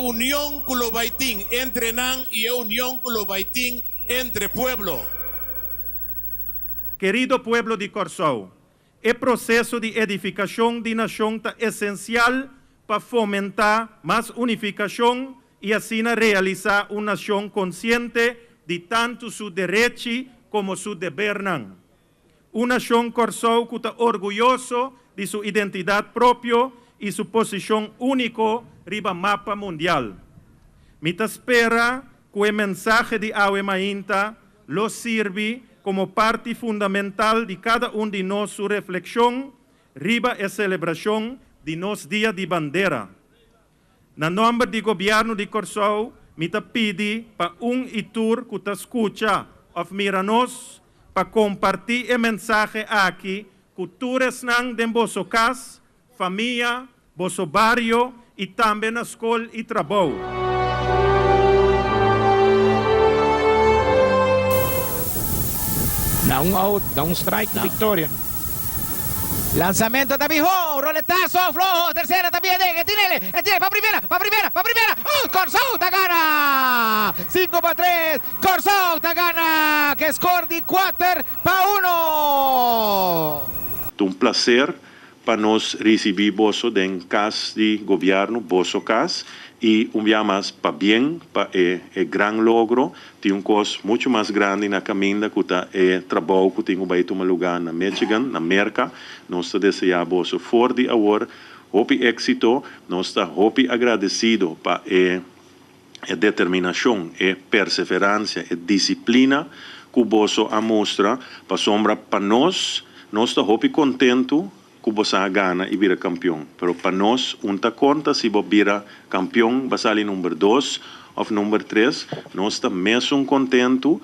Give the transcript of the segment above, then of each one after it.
unión con lo baitín entre nan y unión con lo baitín entre pueblo. Querido pueblo de Corsou, el proceso de edificación de nación está esencial para fomentar más unificación y así realizar una nación consciente de tanto su derecho como su deber. Una nación Corsou que está orgulloso de su identidad propia y su posición única riba mapa mundial. Mita espera que el mensaje de Awe Mainta lo sirve como parte fundamental de cada uno de nosotros su reflexión riba la celebración de nuestro Día de Bandera. Na nombre do gobierno de Corsou, mita pedi para itur que te escucha of mira-nos para compartir el mensaje aqui que todos nang den vosso casa, família, vosso barrio e também na escola e trabalho. Da un out, da un strike, victoria. Lanzamiento de Bijón, roletazo flojo, tercera también de Tinele, para primera. Corsou te gana, 5-3, Corsou te gana, que score de 4-1. Un placer para nós receber vosso den casa de governo, vosso casa, e dia mais para bem, para o grande logro, tem coisa muito mais grande na caminho que é trabalho que tem vai tomar lugar na Michigan, na América. Nós desejamos vosso forte agora, hope êxito, nós está hope agradecido para a determinação, a perseverança, a disciplina que vosso mostra para sombra para nós está hope contento que você gana e vira campeão. Pero para nós, conta se você vira campeão, vai sair número 2 ou número 3, nós estamos mesmo contentos,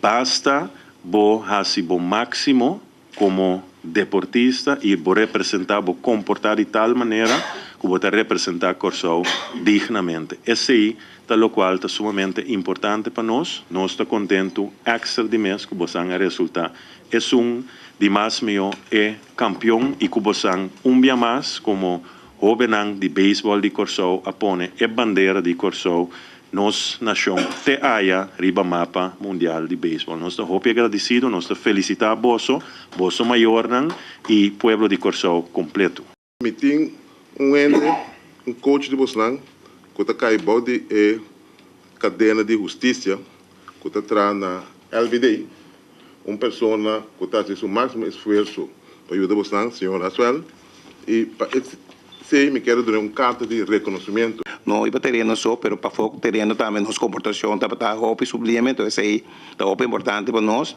basta você fazer o máximo como deportista e você representar, você comportar de tal maneira que você representar Corsou dignamente. Esse aí é o qual é sumamente importante para nós estamos contentos, extra de mês que você resultar. É de mais meu é campeão e que você dia mais como jovem de beisebol de Corsou apone a bandeira de Corsou nos nação te haya riba mapa mundial de beisebol. Nós estamos muito agradecidos, nós estamos felicitar vosso maior e pueblo de Corsou completo. Tem um coach de Bosnan que está caindo de cadeia de justiça que está trazendo na LVD. Uma pessoa que está fazendo o máximo esforço para ajudar Bosnan, senhor Asuel, e para esse me quero dar carta de reconhecimento. Não iba terreno só, pero para foco terreno também nossa comportação tá para hope sublime, então esse aí tá hope importante para nós.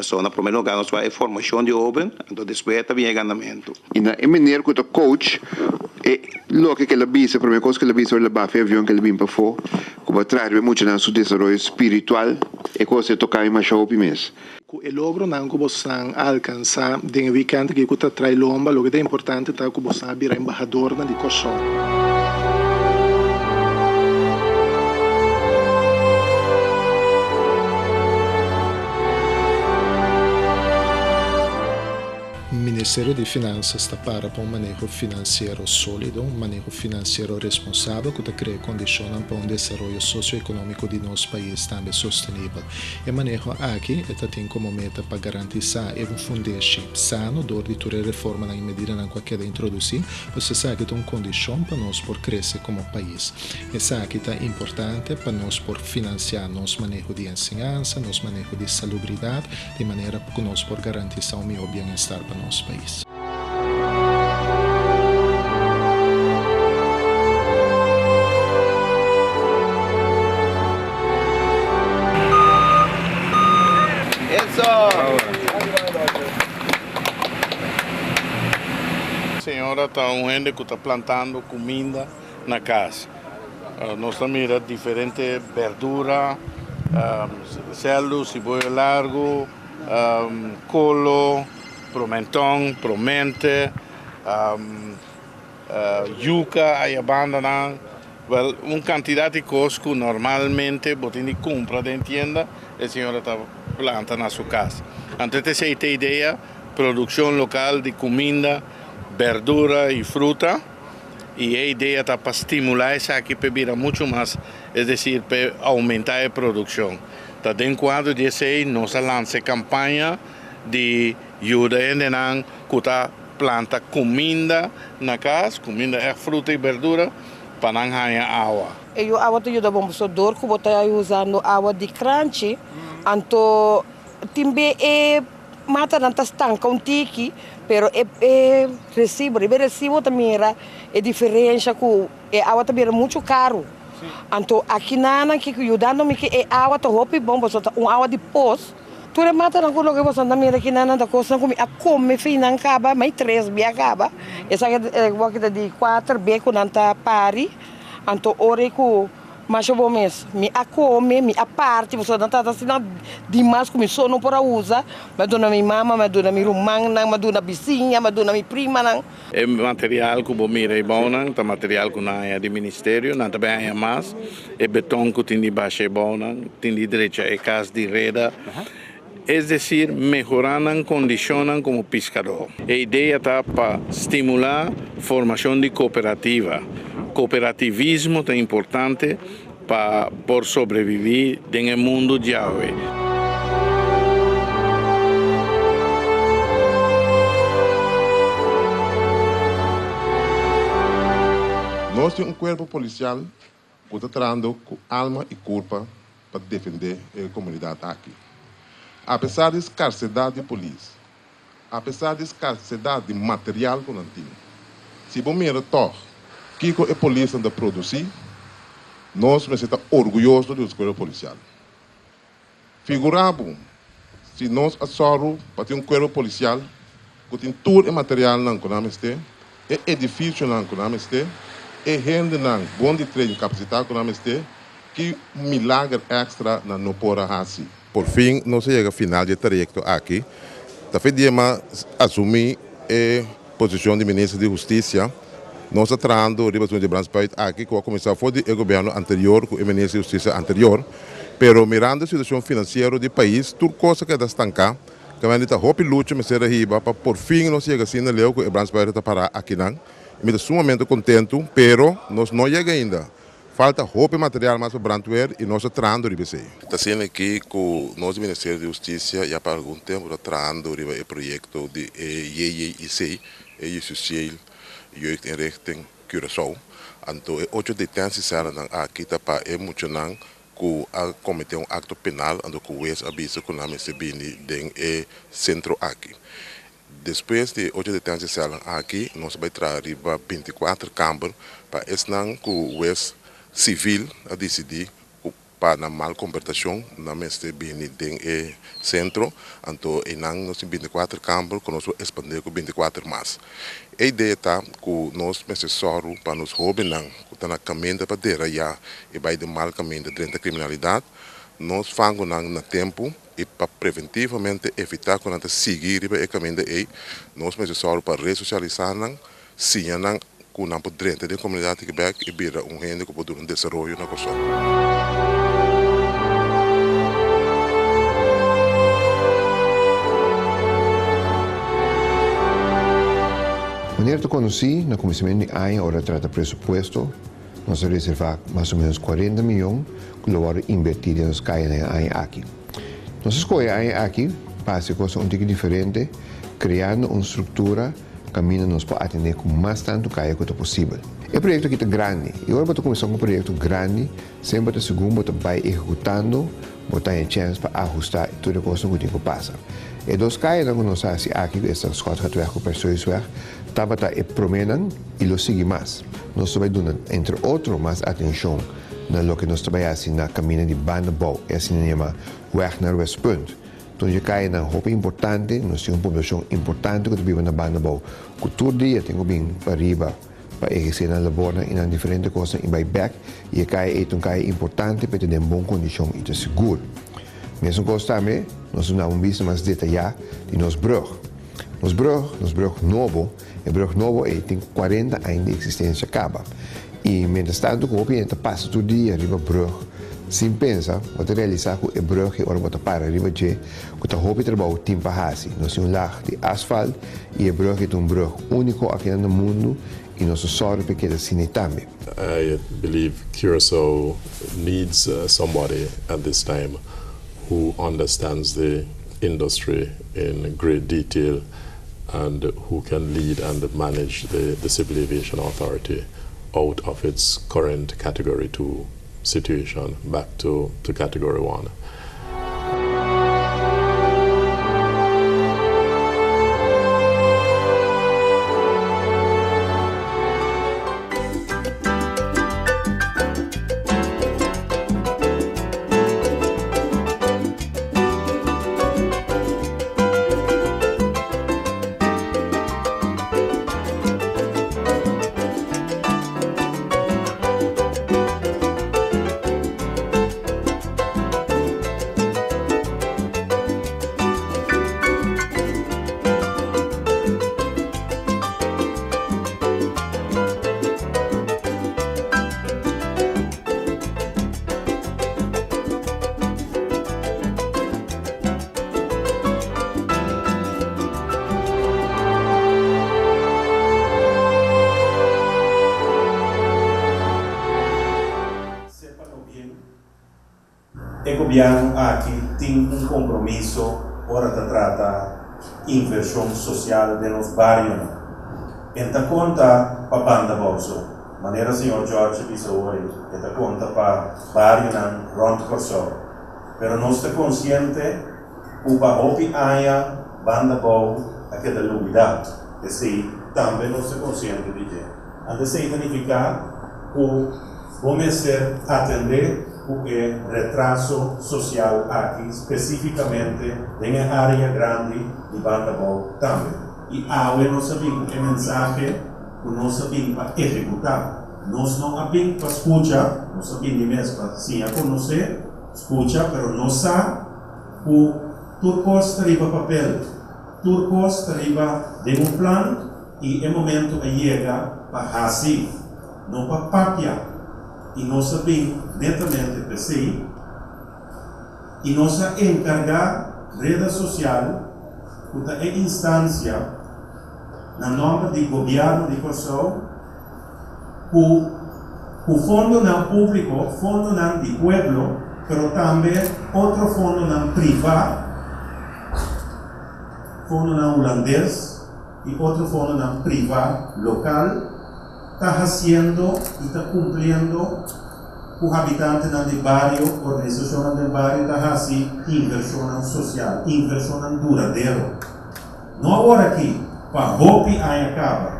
Só na primeiro lugar nós vai formação de open, então depois também andamento. E na maneira que o coach lo que ela visa, a primeira coisa que ela visa é o avião que ela vem para fora, como traz muito na seu desenvolvimento espiritual, e coisa tocar em mais hope mesmo. O logro não que você alcança de weekend que você traz lomba, o que é importante é que você vira embaixador de Corsou. O Ministério de Finanças está para um manejo financeiro sólido, um manejo financeiro responsável que cria condições para um desenvolvimento socioeconômico de nosso país também sustentável. O manejo aqui tem como meta para garantizar um fundamento sano de toda a reforma na medida na qual quer introduzir, você sabe que é uma condição para nós por crescer como país. Isso aqui é importante para nós por financiar nosso manejo de ensinança, nosso manejo de salubridade, de maneira que nós por garantizar o melhor bem-estar para nosso país. A senhora está gente que está plantando comida na casa. Nós miramos diferentes verduras, celu, cebolla largo, colo, promentón, promente, yuca, aí abandonam. Well, uma quantidade de coisas que normalmente você compra dentro da tienda e a senhora está plantando na sua casa. Então, essa é a ideia, produção local de comida, verdura e fruta, y la idea está para estimular esa aquí para virar mucho más, es decir, para aumentar la producción. Está dentro del cuadro 16 nos lanza campaña de ayuda en cuta planta comida na casa, comida é fruta e verdura, para não ganhar água. Eu agora estou ajudando o bombeador, que está usando água de crunch, então também é mata não está estanca um tique, pero é recibo também era diferença que a água também era muito caro. Então aqui na que ajudando-me que a água está roupa bom, uma água de poço. Tu remata na coisa que você anda mira aqui na da coisa como a come fina acaba, mais 3 bem acaba. Essa é a de 4 bem quando anda pari. Então ore que mas eu vou mesmo, me a come, me a parte, você não está assim demais como só não para usar, mas dona minha mama, mas dona minha irmã, mas dona vizinha, mas dona minha prima não. É material que mira é bom, não, é material que não é do ministério, não também é mais, é beton que tem de baixo é bom, não, tem de direita é casa de reda. Es decir, mejoran, condicionan como pescador. La idea está para estimular la formación de cooperativa. Cooperativismo es importante por sobrevivir en el mundo de hoy. Nós temos cuerpo policial que está trazendo com alma e corpo para defender a comunidade aqui. Apesar da escassez de polícia, apesar da escassez de material que não tem, se você mira o que a polícia anda produzir, nós estamos orgulhosos do escola policial. Figuramos, se nós assumimos para ter corpo policial, que tem todo o material que nós temos, é edifício que nós temos, é gente bom de treino capacitado que nós temos, que milagre extra não pode fazer. Por fim, nós chegamos ao final do trajeto aqui. Também assumir a posição de ministro de Justiça. Nós estamos tratando a representação de Branspaid aqui, que começou foi do governo anterior, com o ministro de Justiça anterior. Mas mirando a situação financeira do país, tudo coisa que está estancada, que a gente está luta, mas será riba, para por fim nós chegamos assim, leu que o Branspaid está para aqui não. Me estou sumamente contente, mas nós não chegamos ainda. Falta roupa e material mais para o Brandweer e nós estamos tratando de você. Está sendo aqui com o nosso Ministério de Justiça, já para algum tempo, está tratando do projeto de JJIC, Social Jeugdinrichting Curaçao. Então, 8 detenções aqui para emocionar que cometer acto penal, então que o juiz avisa que nós recebemos no centro aqui. Depois de 8 detenções aqui, nós vamos trazer 24 câmaras para ensinar que o juiz civil a decidir para a mal conversação na mesa bem no centro, então nós temos 24 câmaras que nós vamos expandir com 24 mais. A ideia está que nós precisamos para nos jovens que estão na caminho para derrapar e vai de mal caminho dentro da criminalidade, nós fazemos no tempo e para preventivamente evitar que nós seguir o caminho daí, nós precisamos para ressocializar, sim, que não pode dentro da comunidade de Quebec e vira gente que pode desenvolver na coisa. Quando eu conheci, no começo de ano, hora trata presupuesto, nós reservamos mais ou menos 40 milhões que agora invertidos nos caem aqui. Nós escolhemos aqui para fazer coisa um pouco diferente, criando uma estrutura caminho nos para atender com mais tanto caia quanto possível. O projeto aqui é grande. E agora vou começar com um projeto grande, sempre a segundo vai executando, botar em chance para ajustar toda coisa que tem que passar. E dos caia que nós fazemos aqui, essas coisas que com pessoas, estava a promenem e lo sigue mais. Nós também dando, entre outros, mais atenção no que nós trabalhamos na caminho de Bandebou, esse se chama Wagner Westpunt. Então, já cai na roupa importante, nós temos uma população importante que vive na Bandebou. Que todo dia tem que vir para arriba, para exercer na labor, e nas diferentes coisas, e vai back, e cai é um cai importante para ter uma boa condição e ter seguro. Mesmo coisa também, nós temos um vídeo mais detalhado de nosso brug. Nosso brug novo, o brug novo tem 40 anos de existência acaba. E, mientras tanto, o cliente passa todo dia arriba brug, sem pensar, vou realizar que o brug é hora de parar arriba de que o hobby trabalho tem para fazer. Nós temos um lar de asfalto e o brug é um brug único aqui no mundo e nosso sorte que ele também. I believe Curaçao needs somebody at this time who understands the industry in great detail and who can lead and manage the Civil Aviation Authority out of its current Category 2 situation back to Category 1. O governo aqui tem compromisso para tratar inversão social de nos bairros. Então conta para banda bolso, maneira senhor Jorge disse hoje, então conta para bairro na Ronde Corso. Pero nós estamos conscientes que para hopi haya banda bol aquela lugar, que se também nós estamos conscientes de isso. Então significa que vamos ser atender o retraso social aqui, especificamente na área grande de Bandabol também. E agora nós sabemos que a mensagem que nós sabemos para executar. Nós não sabemos para escutar, nós sabemos mesmo para sim a conhecer, escuta, mas nós sabemos que Turcos arriba papel, Turcos arriba de plano e é momento de chegar para assim, não para papiar. E nós sabemos netamente que sim, e nós encargar rede social, que é instância, na nome do governo de Kosovo, que o fundo não público, fundo não de pueblo, mas também outro fundo não privado, fundo não holandês e outro fundo não privado local, está fazendo e está cumprindo o habitante do bairro, a organização do bairro está fazendo inversão social, inversão duradoura. Não agora aqui, para hopi aí acaba.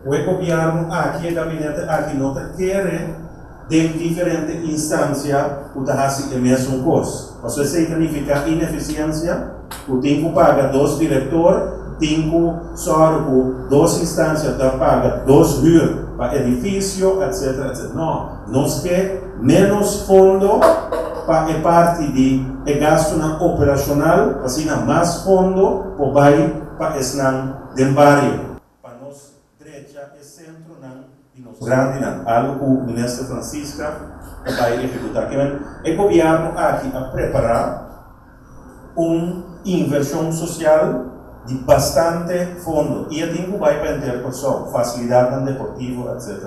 O governo aqui, o gabinete aqui não quer de diferentes instâncias que está fazendo a mesma coisa. Isso significa ineficiência, o tem que pagar 2 diretores, tem que só 2 instâncias que paga 2 hyr para edifício, etc, etc. Não, nós queremos menos fundo para a parte de gasto operacional, assim, mais fundo para esse do bairro. Para nós, direita e centro, grande, algo que o ministro Francisca vai executar. O governo aqui a preparar uma inversão social de bastante fundo. E eu tenho que vai para intercursão, facilidade deportiva, etc.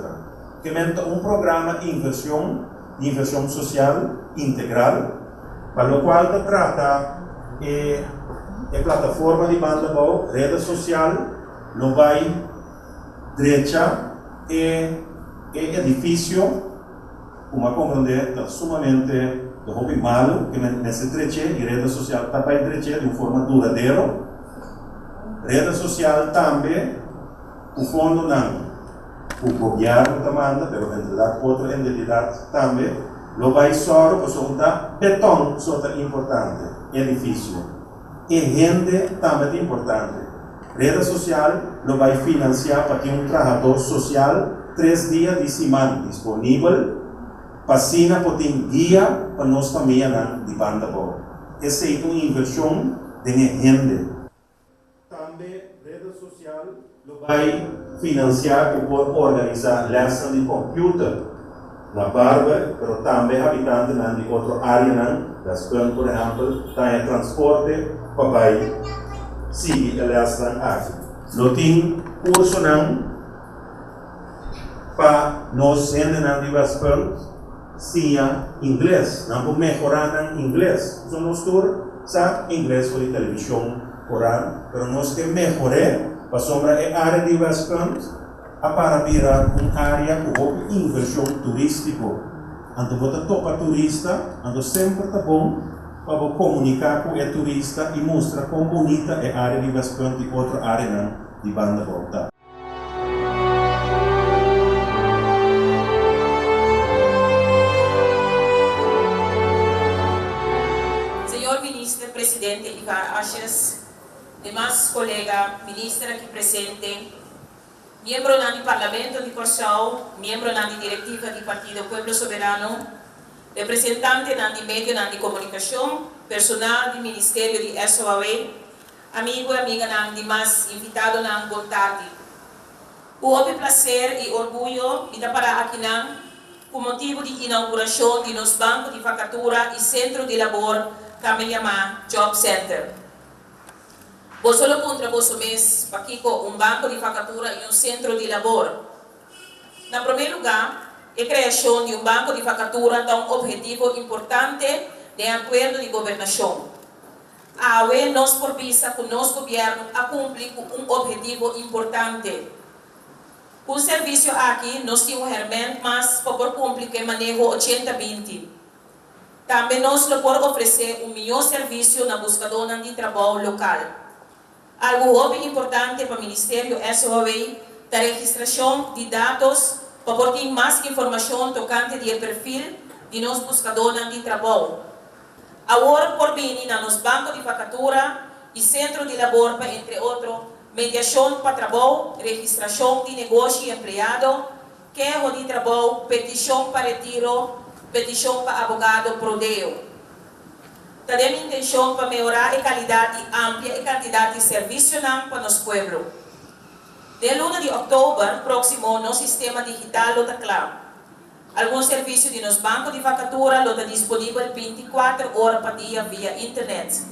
Que é programa de inversão social integral, para o qual trata a plataforma de Bandabol, rede social, não vai direita e edifício, como compreender, está sumamente malo, que nesse trecho e rede social está para direita de uma forma duradoura. Rede social também, o fundo não. O governo manda, mas a entidade, outra entidade também, lo vai só, porque beton é importante, edifício. E rende também é importante. Rede social lo vai financiar para ter trabalhador social 3 dias de semana disponível, para ter guia para nós também de Bandabol. Essa é uma inversão de rende. Também rede social lo vai financiar por organizar lessons de computer na Barba, mas também habitantes de outra área, das quais, por exemplo, tem transporte para vai seguir a lesson aqui. Não tem curso para nós sendo na diversão sim inglês, não mejorar em inglês. So nós sabe inglês por televisão, coral, mas nós que melhorar para sombra é área de diversão para virar área com inversão turístico. Então você topa turista, então sempre está bom para comunicar com o turista e mostrar como bonita é a área de diversão de outra área de banda volta. Presidente Ivar Ashes, demais colegas, ministra aqui presente, membro do Parlamento de Corsão, membro da diretiva do Partido Pueblo Soberano, representante da meio de comunicação, personal do Ministério de SOAE, amigo e amiga de demais invitados na vontade. O prazer e orgulho de para aqui com motivo de inauguração de nos bancos de vacatura e centro de labor kami llama Job Center. Vos solo contra vos mês para banco de vacatura e centro de labor. Na primeiro lugar, a criação de banco de vacatura dá objetivo importante de acordo de governação. A UE nos propisa que o nosso governo a cumprir objetivo importante. O serviço aqui nos tem realmente mais para cumprir que manejo 80-20. Também nós podemos oferecer melhor serviço na buscadora de trabalho local. Algo bem importante para o Ministério SOAE da registração de dados para ter mais informação tocante do perfil de nós buscadores de trabalho. Agora, por vir nos bancos de vacatura e centro de labor, entre outros, mediação para trabalho, registração de negócio e empregado, queixa de trabalho, petição para retiro, petição para advogado prodeo. Também a intenção para melhorar a qualidade ampla e quantidade de serviço para nosso povo. De 1 de outubro próximo, no sistema digital está claro. Alguns serviços de nos bancos de vacatura estão disponíveis 24 horas por dia via internet.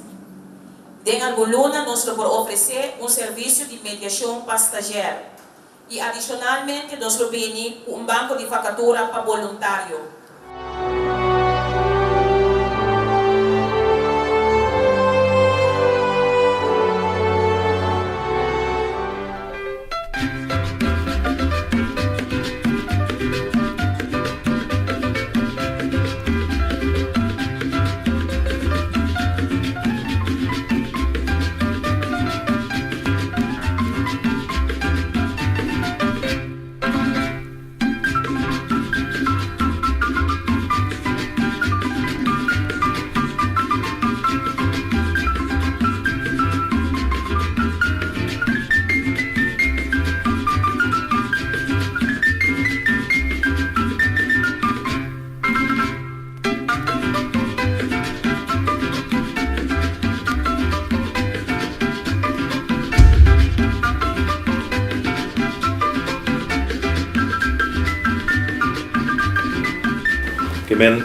De algum luna, nós podemos oferecer serviço de mediação para estagiário. E, adicionalmente, nós temos banco de vacatura para voluntário.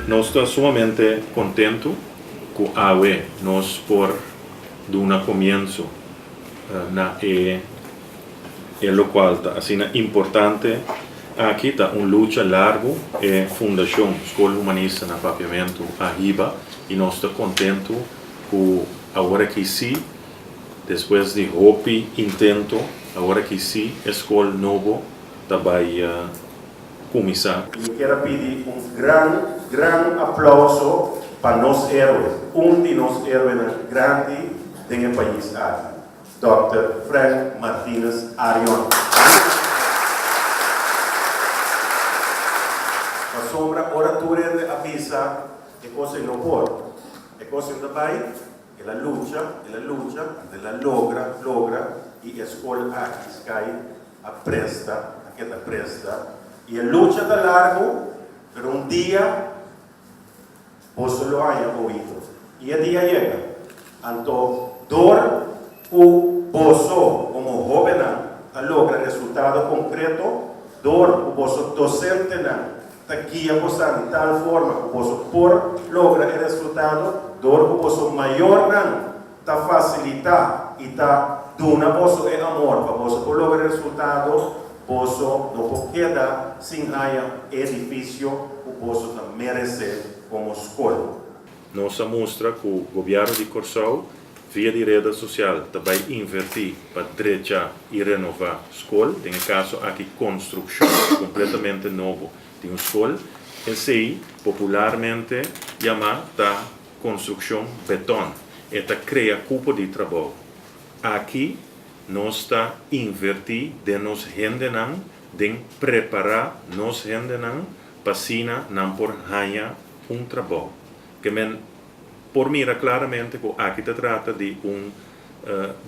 Nós estamos sumamente contentos com a UE, nós por dar um começo na lo qual está assim importante aqui está luta largo e fundação Escola Humanista na Papiamento arriba e nós estamos contentos com agora que sim, depois de hopi intento agora que sim, Escola Novo vai começar. Eu quero pedir grande aplauso para nossos heróis, de nossos heróis grandes do país aqui, Dr. Frank Martínez Arion. A sombra oratória de avisa que coisa não pode, que coisa não vai, ela logra e a escola aqui cai presta. E a luta está largo, mas dia você lo haya ouvido. E o dia chega. Então, dor o bozo como jovem a logra resultado concreto, dor o bozo docente está guia de tal forma que o bozo por logra o resultado, dor o bozo maior está facilitar e está dando bozo e amor para bozo por lograr o resultado. posso não queda sem haya edifício o posso merecer como escola. Nós mostra que o governo de Corsau, via de rede social, também invertir para direita e renovar a escola. Tem caso aqui construção completamente novo de uma escola. Esse aí, popularmente, chamada construção beton. Esta cria cupo de trabalho. Aqui, nós está invertir de nos gente de preparar nos gente para sina não por ganhar trabalho. Que por mira claramente que aqui se trata de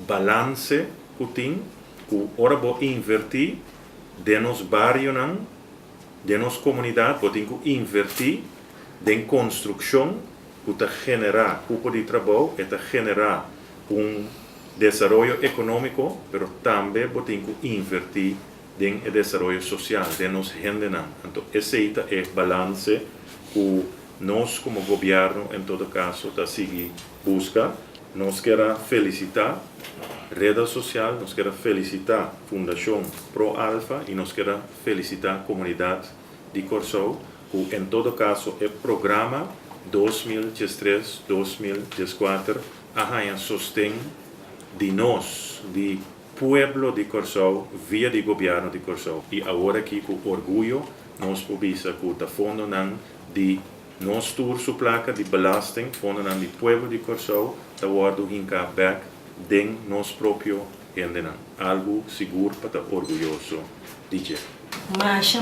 balance que tem, que ora vou invertir de nos barrios, de nos comunidade, vou ter que invertir de construção que genera cupo de trabalho e genera desenvolvimento econômico, mas também vou ter que invertir em desenvolvimento social de nos gente. Então, esse é o balance que nós, como governo, em todo caso, está seguir busca. Nós queremos felicitar a rede social, nós queremos felicitar a Fundação Pro Alfa e nós queremos felicitar a comunidade de Corsau, que, em todo caso, é o programa 2013-2014 a sostém de nós, de pueblo de Corsau, via de governo de Corsau. E agora aqui, com orgulho, nós podemos que o fundo de nós tur su placa de belasting fundo de pueblo de Corsau, da guardo hinka back den nos próprio gente. Algo seguro para estar orgulhoso de dizer. Mas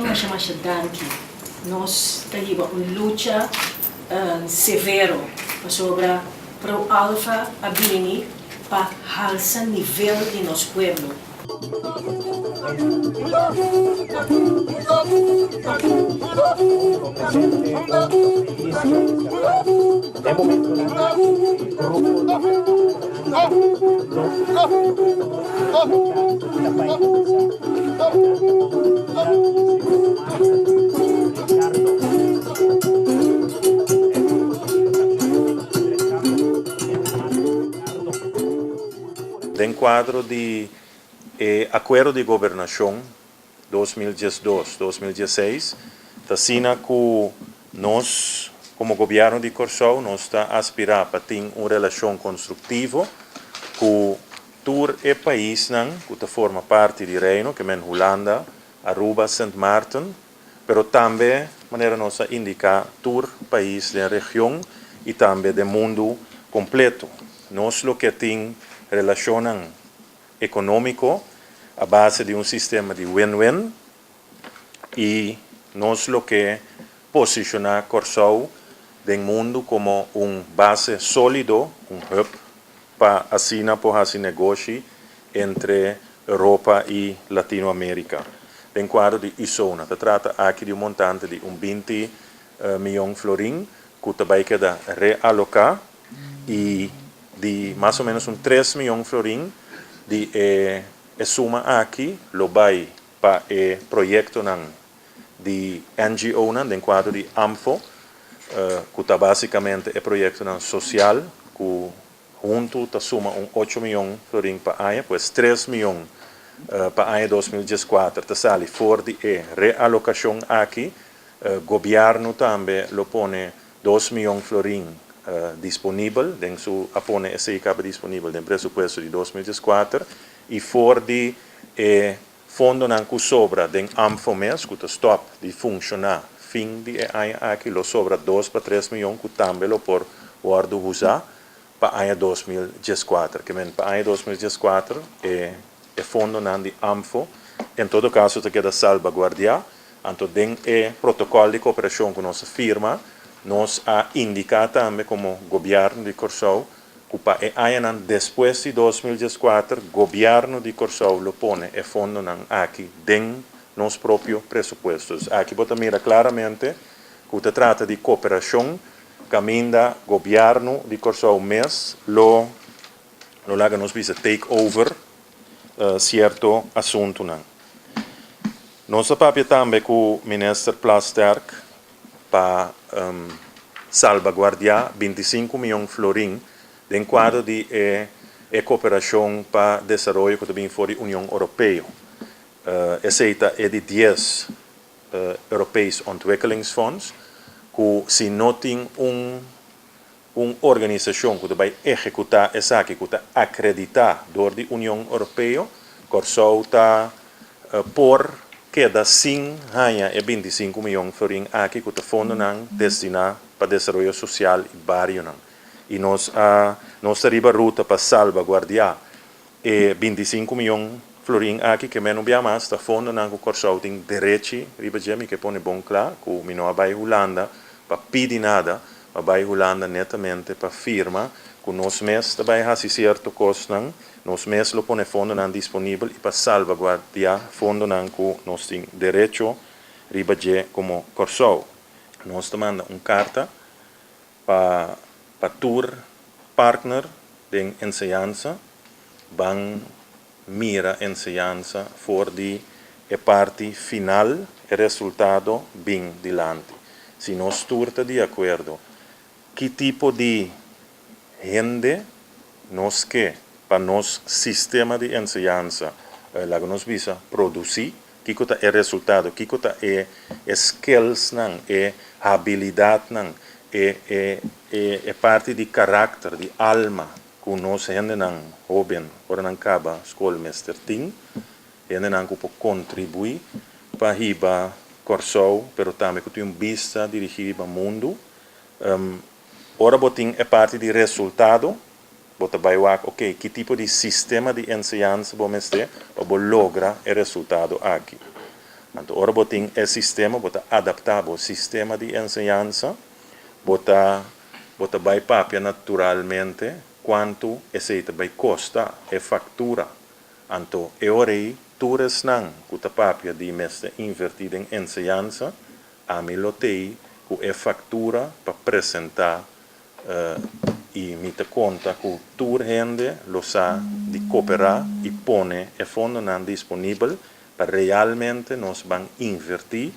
danke. Nós temos uma luta severo sobre Pro Alfa Abini para alçar nível de nosso pueblo. Em quadro de acordo de governação 2012-2016, assina que nós, como governo de Corsau, nós está aspirar para ter uma relação construtiva com todo o país que forma parte do reino, que é Holanda, Aruba, Sint Maarten, mas também, de maneira nós indicar, todo o país da região e também do mundo completo. Nós lo que tem relação econômico a base de sistema de win-win e nós lo que posiciona Corsau no mundo como base sólido, hub para assinar por esse negócio entre Europa e Latinoamérica. Em quadro de ISONA, se trata aqui de montante de 20 milhões de florins que também queda realocar e de mais ou menos 3 milhões de florins de suma aqui, lo vai para o projeto de NGO, em quadro de AMFO, que está basicamente o projeto social, que junto suma 8 milhões de florins para a pues 3 milhões para a 2014, está sale fora de realocação aqui, o governo também lo pone 2 milhões de florins disponível, em su apone esse cabo disponível no presupuesto de 2014 e fora de fundo que sobra de AMFOMES, que stop de funcionar fim de aqui, lo sobra 2 para 3 milhões que também lo por guardo usar para a 2014, que para a 2014 fundo de AMFO, em todo caso te queda salvaguardiar, então tem protocolo de cooperação que nós firma, nós a indicar também como governo de Corsau que para depois de 2014 o governo de Corsau lo pone e fundo aqui dentro nos próprios pressupostos. Aqui você mira claramente que se trata de cooperação caminda governo de Corsau mes lo laga nos visa take over certo assunto. Nós sabemos também que o ministro Plasterk para salvaguardar 25 milhões de florins em quadro de cooperação para desenvolvimento que também for a União Europeia. aceita é de 10 Europees Ontwikkelingsfonds, que se não tem uma organização que vai executar essa que está acreditada door de União Europeia, Corsou está por cada 5 ganha 25 milhões de aqui que está fundo destinado para desenvolvimento social e barrio. E nós arriba ruta para salvaguardar 25 milhões florin aqui que menos bem mais está fundo que Corsou tem direito, riba jemi que põe bom claro, que o não vai Holanda para pedir nada, vai Holanda netamente para firma, que nós mesmos também fazemos certo custo, nós mesmos lo põe fundo disponível e para salvaguardar fundo que nós temos direito, riba jemi como Corsou. Nós mandamos uma carta para tour partner de enseñanza, van mira enseñanza for de parte final e resultado bem dilante. Se nós turta de acordo, que tipo de gente nos quer para nosso sistema de enseñanza, lá que nos visa produzir, que é o resultado, que é skills, é habilidade, é parte de caráter, de alma, que nós gente não jovem, ora não acaba escola mestre tem, gente não que pode contribuir para riba Corsou, pero também que tem vista dirigir para o mundo. Ora botin é parte de resultado, bota vai ok, que tipo de sistema de enseñanza vamos ter para lograr o resultado aqui. Então, ora botin é sistema, bota adaptar o sistema de enseñanza, bota vai papia naturalmente quanto esse vai custar é factura. Então, orei turas não que a papia de mestre invertida em enseñanza, a mim lotei que é factura para apresentar e me dá conta que toda gente lo sabe de cooperar e põe o fundo disponível para realmente nós vamos invertir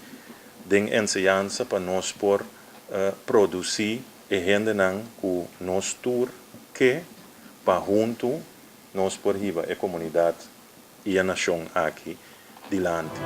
em enseñanza para nós por produzir e gente que nós tur que para junto nós por riba a comunidade e a nação aqui dilante.